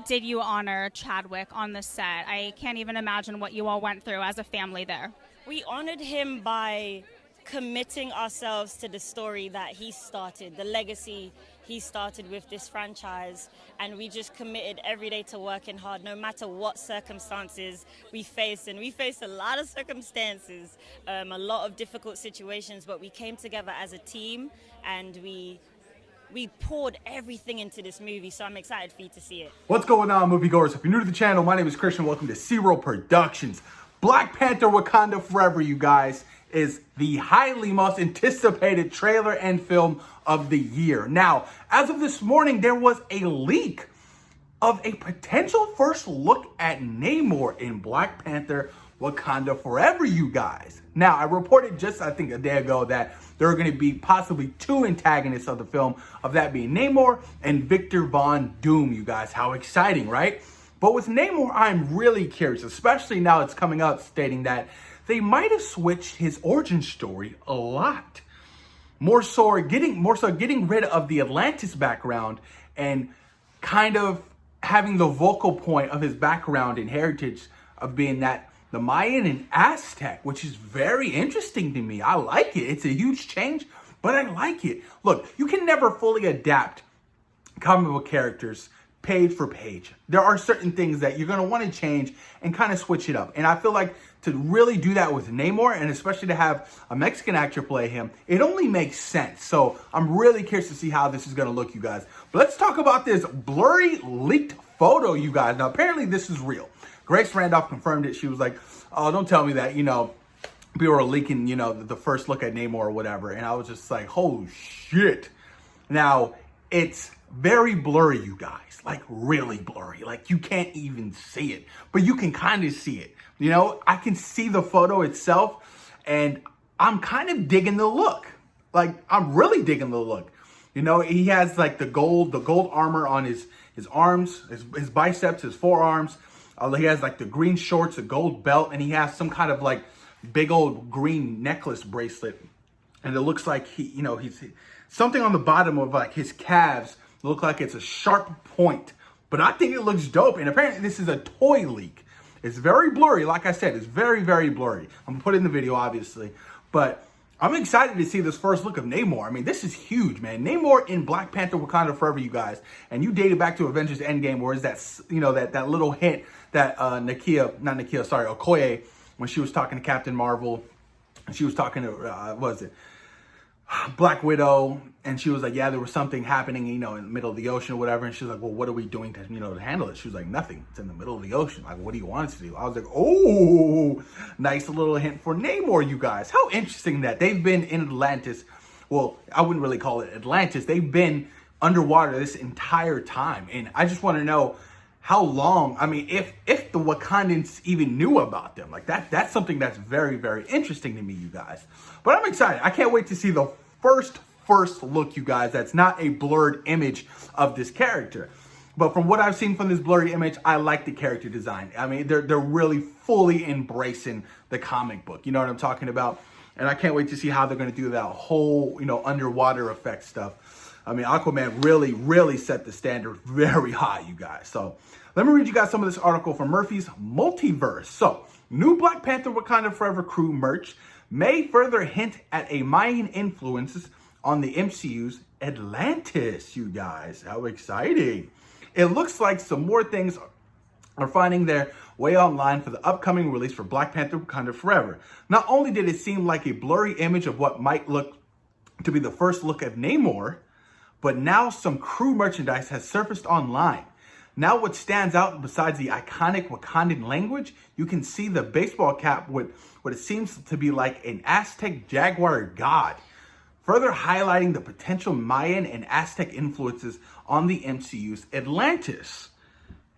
did you honor Chadwick on the set? I can't even imagine what you all went through as a family there. We honored him by committing ourselves to the story that he started, the legacy he started with this franchise, and we just committed every day to working hard no matter what circumstances we faced. And we faced a lot of circumstances, a lot of difficult situations, but we came together as a team and we poured everything into this movie, so I'm excited for you to see it. What's going on, moviegoers? If you're new to the channel, my name is Christian. Welcome to Zero Productions. Black Panther Wakanda Forever, you guys, is the highly most anticipated trailer and film of the year. Now, as of this morning, there was a leak of a potential first look at Namor in Black Panther Wakanda Forever, you guys. Now, I reported just, I think, a day ago that there are going to be possibly two antagonists of the film, of that being Namor and Victor Von Doom, you guys. How exciting, right? But with Namor, I'm really curious, especially now it's coming out stating that they might have switched his origin story a lot. More so getting rid of the Atlantis background and kind of having the vocal point of his background and heritage of being that the Mayan and Aztec, which is very interesting to me. I like it. It's a huge change, but I like it. Look, you can never fully adapt comic book characters page for page. There are certain things that you're going to want to change and kind of switch it up. And I feel like to really do that with Namor, and especially to have a Mexican actor play him, it only makes sense. So I'm really curious to see how this is going to look, you guys. But let's talk about this blurry leaked photo, you guys. Now, apparently this is real. Grace Randolph confirmed it. She was like, oh, don't tell me that, people are leaking, the first look at Namor or whatever. And I was just like, holy shit. Now, it's very blurry, you guys. Like, really blurry. Like, you can't even see it. But you can kind of see it. I can see the photo itself. And I'm kind of digging the look. Like, I'm really digging the look. He has, like, the gold armor on his arms, his biceps, his forearms. He has, like, the green shorts, a gold belt. And he has some kind of, like, big old green necklace bracelet. And it looks like he's something on the bottom of, like, his calves look like it's a sharp point, but I think it looks dope. And apparently this is a toy leak. It's very blurry. Like I said, it's very, very blurry. I'm gonna put it in the video, obviously, but I'm excited to see this first look of Namor. I mean, this is huge, man. Namor in Black Panther Wakanda Forever, you guys. And you dated back to Avengers Endgame, where is that, that little hint that Okoye, when she was talking to Captain Marvel, and she was talking to, Black Widow, and she was like, yeah, there was something happening, in the middle of the ocean or whatever. And she was like, well, what are we doing to, to handle it? She was like, nothing. It's in the middle of the ocean. Like, what do you want us to do? I was like, oh, nice little hint for Namor, you guys. How interesting that they've been in Atlantis. Well, I wouldn't really call it Atlantis. They've been underwater this entire time. And I just want to know how long, I mean, if the Wakandans even knew about them. Like, that's something that's very, very interesting to me, you guys. But I'm excited. I can't wait to see the first look, you guys. That's not a blurred image of this character. But from what I've seen from this blurry image, I like the character design. I mean, they're really fully embracing the comic book. You know what I'm talking about? And I can't wait to see how they're going to do that whole, underwater effect stuff. I mean, Aquaman really, really set the standard very high, you guys. So let me read you guys some of this article from Murphy's Multiverse. So, new Black Panther Wakanda Forever crew merch may further hint at a Mayan influences on the MCU's Atlantis, you guys. How exciting. It looks like some more things are finding their way online for the upcoming release for Black Panther Wakanda Forever. Not only did it seem like a blurry image of what might look to be the first look at Namor, but now some crew merchandise has surfaced online. Now what stands out besides the iconic Wakandan language, you can see the baseball cap with what it seems to be like an Aztec jaguar god, further highlighting the potential Mayan and Aztec influences on the MCU's Atlantis.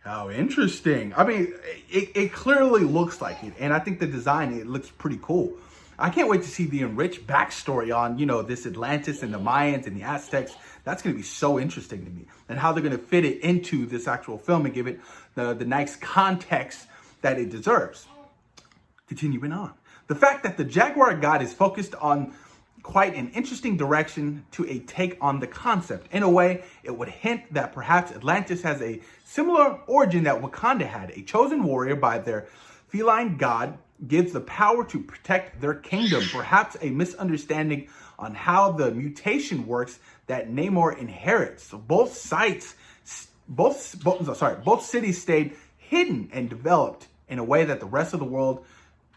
How interesting. I mean, it clearly looks like it, and I think the design, it looks pretty cool. I can't wait to see the enriched backstory on, this Atlantis and the Mayans and the Aztecs. That's going to be so interesting to me. And how they're going to fit it into this actual film and give it the nice context that it deserves. Continuing on. The fact that the Jaguar god is focused on quite an interesting direction to a take on the concept. In a way, it would hint that perhaps Atlantis has a similar origin that Wakanda had. A chosen warrior by their feline god gives the power to protect their kingdom. Perhaps a misunderstanding on how the mutation works that Namor inherits. So both cities stayed hidden and developed in a way that the rest of the world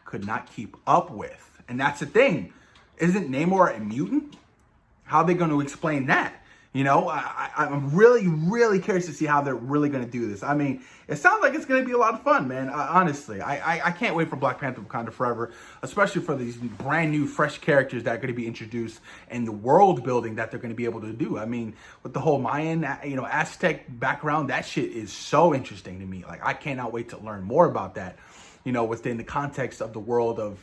could not keep up with. And that's the thing. Isn't Namor a mutant? How are they going to explain that? You know, I'm really, really curious to see how they're really going to do this. I mean, it sounds like it's going to be a lot of fun, man. Honestly, I can't wait for Black Panther Wakanda Forever, especially for these brand new, fresh characters that are going to be introduced and the world building that they're going to be able to do. I mean, with the whole Mayan, Aztec background, that shit is so interesting to me. Like, I cannot wait to learn more about that, within the context of the world of,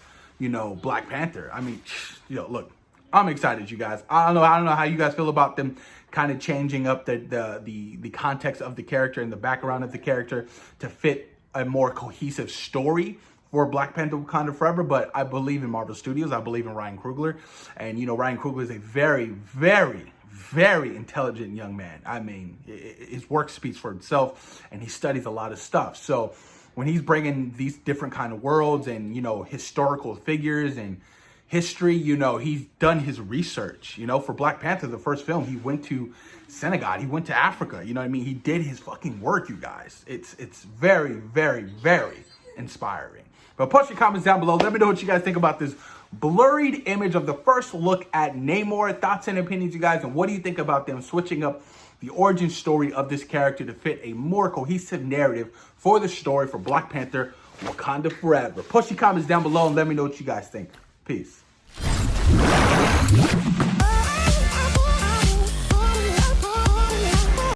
Black Panther. I mean, look, I'm excited, you guys. I don't know how you guys feel about them kind of changing up the context of the character and the background of the character to fit a more cohesive story for Black Panther Wakanda Forever. But I believe in Marvel Studios. I believe in Ryan Coogler. And, Ryan Coogler is a very, very, very intelligent young man. I mean, his work speaks for itself, and he studies a lot of stuff. So when he's bringing these different kind of worlds and, historical figures and history, he's done his research. For Black Panther, the first film, he went to Senegal, he went to Africa, he did his fucking work, you guys. It's very, very, very inspiring. But post your comments down below. Let me know what you guys think about this blurred image of the first look at Namor. Thoughts and opinions, you guys, and what do you think about them switching up the origin story of this character to fit a more cohesive narrative for the story for Black Panther Wakanda Forever? Post your comments down below and let me know what you guys think. Peace.